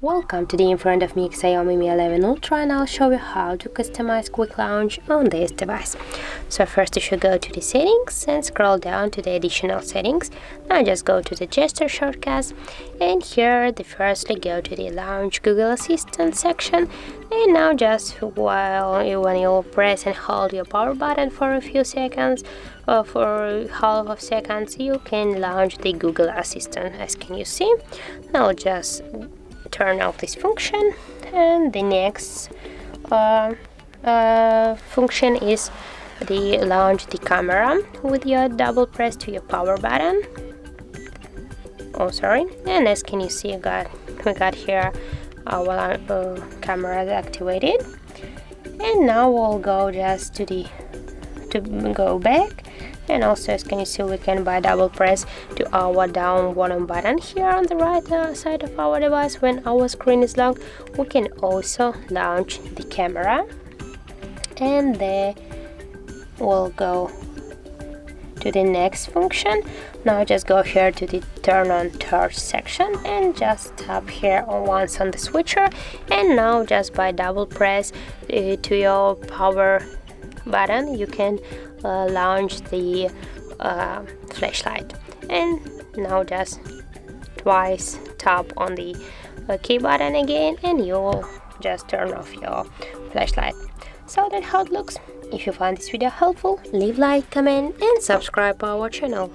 Welcome today in front of me XIAOMI Mi 11 Ultra, and I'll show you how to customize quick launch on this device. So first you should go to the settings and scroll down to the additional settings. Now just go to the gesture shortcuts, and here firstly go to the launch Google Assistant section, and now just when you press and hold your power button for a few seconds or for half of seconds, you can launch the Google Assistant, as can you see. Now just turn off this function, and the next function is the launch the camera with your double press to your power button. And as can you see, we got here our camera activated. And now we'll go just to go back, and also as can you see, we can by double press to our down bottom button here on the right side of our device. When our screen is locked, we can also launch the camera, and there we'll go to the next function. Now just go here to the turn on torch section and just tap here once on the switcher, and now just by double press to your power button, you can launch the flashlight. And now just twice tap on the key button again, and you'll just turn off your flashlight. So that's how it looks. If you find this video helpful, leave like, comment and subscribe our channel.